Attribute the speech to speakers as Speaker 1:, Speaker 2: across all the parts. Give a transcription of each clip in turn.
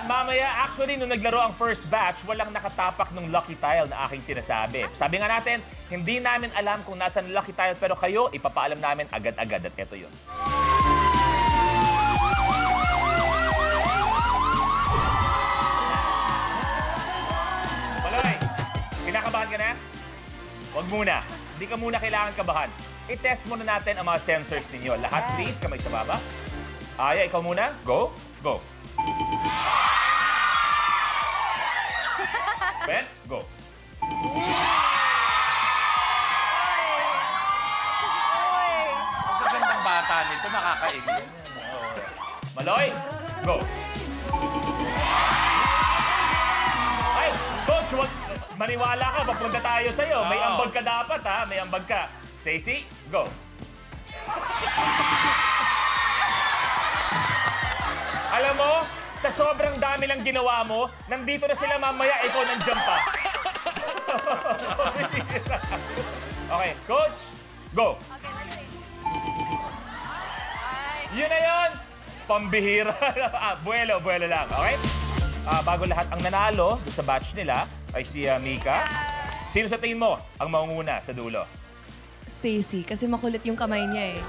Speaker 1: At mamaya, actually, nung naglaro ang first batch, walang nakatapak ng lucky tile na aking sinasabi. Sabi nga natin, hindi namin alam kung nasan lucky tile, pero kayo, ipapaalam namin agad-agad at eto yun. Maloy, kinakabahan ka na? Huwag muna. Hindi ka muna kailangan kabahan. I-test muna natin ang mga sensors ninyo. Lahat, please, kamay sa baba. Aya, ikaw muna. Go. Go. Ben, go.
Speaker 2: Ang gandang bata nito, nakakaigil.
Speaker 1: Maloy, go. Ay, coach, wag maniwala ka, papunta tayo sa'yo. May ambag ka dapat, ha? May ambag ka. Stacey, go. Alam mo, sa sobrang dami lang ginawa mo, nandito na sila mamaya, ikaw nandiyan pa. Okay, coach, go. Yun na yun. Pambihira. Buwelo lang, okay? Bago lahat, ang nanalo sa batch nila ay si Mika. Sino sa tingin mo ang maunguna sa dulo?
Speaker 3: Stacey, kasi makulit yung kamay niya eh.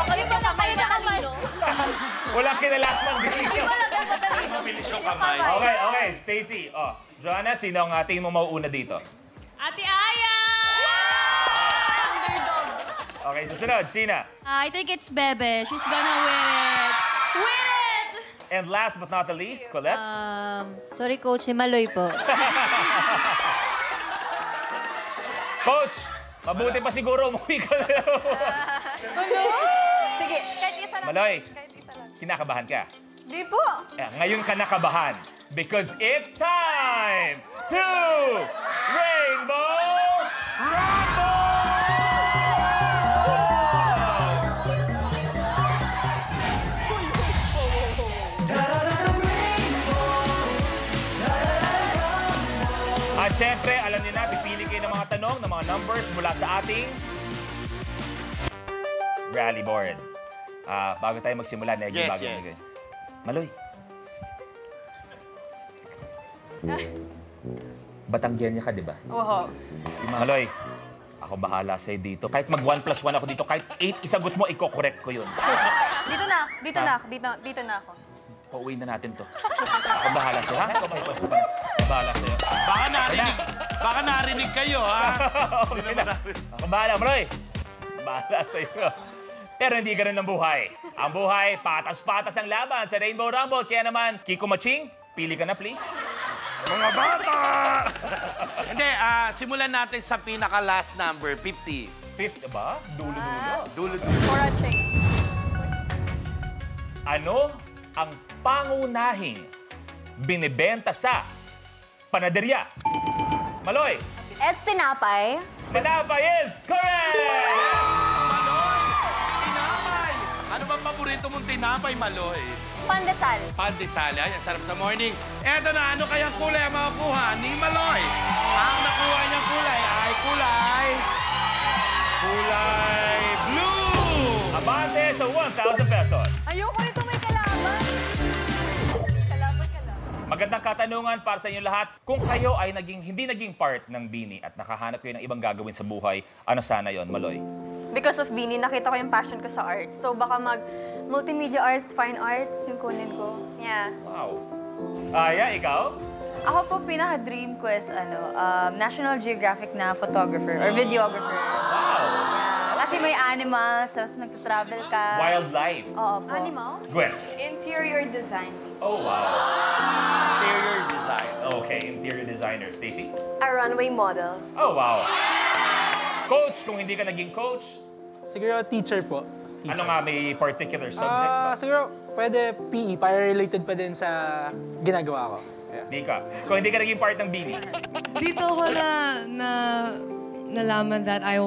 Speaker 4: Makulit yung kamay na kanino?
Speaker 1: Walang kinalaman dito.
Speaker 2: Mabilis yung kamay.
Speaker 1: Okay, Stacey. Oh, Joanna, sino ang tingin mo mauuna dito?
Speaker 4: Ate Aya!
Speaker 1: Okay, susunod, Sina.
Speaker 4: I think it's Bebe. She's gonna win it. Win it!
Speaker 1: And last but not the least, Colette.
Speaker 5: Sorry, Coach. Si Maloy po.
Speaker 1: Coach, mabuti pa siguro umuwi ka na.
Speaker 4: Sige, kahit isa lang.
Speaker 1: Maloy, kinakabahan ka?
Speaker 4: Di po.
Speaker 1: Ngayon ka nakabahan because it's time to Rainbow Rumble! At syempre, alam niyo na, pipili kayo ng mga tanong, ng mga numbers mula sa ating rally board. Bago tayo magsimula, Negi, bago Negi. Maloy. Batanggenya ka, di ba?
Speaker 4: Oo.
Speaker 1: Maloy, ako bahala sa'yo dito. Kahit mag 1 plus 1 ako dito, kahit 8 isagot mo, iko-correct ko yun.
Speaker 4: Dito na ako.
Speaker 1: Pauwi na natin to. Ako bahala sa'yo, ha? Ikaw may pwesto ka na. Bahala sa'yo.
Speaker 2: Baka narinig kayo, ha?
Speaker 1: Okay na. Ako bahala, Maloy. Bahala sa'yo. Pero hindi ganun ang buhay. Ang buhay, patas-patas ang laban sa Rainbow Rumble. Kaya naman, Kiko Maching, pili ka na, please.
Speaker 2: Mga bata! Hindi, simulan natin sa pinaka-last number, 50.
Speaker 1: 50 ba? Dulo-dulo.
Speaker 2: Dulo-dulo.
Speaker 4: For a change.
Speaker 1: Ano ang pangunahing binibenta sa panaderya? Maloy.
Speaker 4: It's tinapay.
Speaker 1: Tinapay is correct!
Speaker 2: Maloy! Tinapay! Ano bang paborito mong tinapay, Maloy?
Speaker 4: Pandesal.
Speaker 2: Pandesal. Ay, ang sarap sa morning. Eto na, ano kayang kulay ang makukuha ni Maloy? Ang nakuha niyang kulay ay kulay blue!
Speaker 1: Abante sa 1,000 pesos.
Speaker 4: Ayoko nito may kalaban. Kalaban.
Speaker 1: Magandang katanungan para sa inyo lahat. Kung kayo ay hindi naging part ng Bini at nakahanap kayo ng ibang gagawin sa buhay, ano sana yon, Maloy?
Speaker 6: Because of Bini, nakita ko yung passion ko sa arts. So baka multimedia arts, fine arts, yung kunin ko. Yeah.
Speaker 1: Wow. Aya, ikaw?
Speaker 5: Ako po, pinaka-dream ko is National Geographic na photographer or videographer.
Speaker 1: Wow.
Speaker 5: Kasi may animals, tapos nagtatravel ka.
Speaker 1: Wildlife.
Speaker 5: Oo po.
Speaker 6: Animals?
Speaker 1: Gwen?
Speaker 6: Interior design.
Speaker 1: Oh, wow.
Speaker 2: Interior design.
Speaker 1: Okay, interior designer. Stacey?
Speaker 6: A runway model.
Speaker 1: Oh, wow. Coach, kung hindi ka naging coach,
Speaker 7: Siguro teacher po. Teacher.
Speaker 1: ano nga, may particular subject ba?
Speaker 7: Siguro pwede PE, para related pa din sa ginagawa ko. Yeah.
Speaker 1: Mika, kung hindi ka naging part ng Bini,
Speaker 3: Dito ko nalaman that I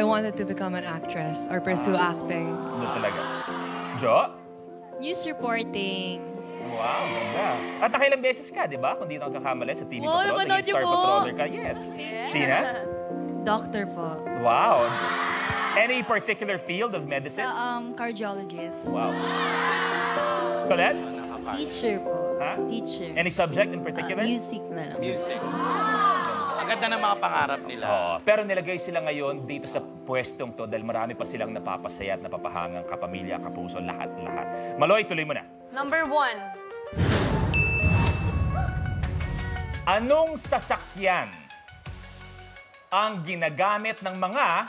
Speaker 3: wanted to become an actress or pursue acting.
Speaker 1: ano talaga? Jo?
Speaker 4: News reporting.
Speaker 1: Wow, ganda. At nakailang beses ka, di ba? Kung di na kakamali sa TV
Speaker 4: Oo,
Speaker 1: Patrol,
Speaker 4: napanood
Speaker 1: naging Star
Speaker 4: niyo po.
Speaker 1: Patroller ka. Yes. Sheena?
Speaker 5: Doctor po.
Speaker 1: Wow. Any particular field of medicine?
Speaker 4: Cardiologist.
Speaker 1: Wow. Colette?
Speaker 4: Teacher po.
Speaker 1: Ha?
Speaker 4: Teacher.
Speaker 1: Any subject in particular?
Speaker 4: Music na lang.
Speaker 2: Music. Ang ganda ng mga pangarap nila.
Speaker 1: Oo, pero nilagay sila ngayon dito sa pwestong to dahil marami pa silang napapasaya at napapahangang kapamilya, kapuso, lahat-lahat. Maloy, tuloy mo na.
Speaker 6: Number 1.
Speaker 1: Anong sasakyan ang ginagamit ng mga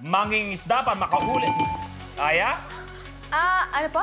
Speaker 1: mangingisda para makahuli? Aya?
Speaker 6: Ano po?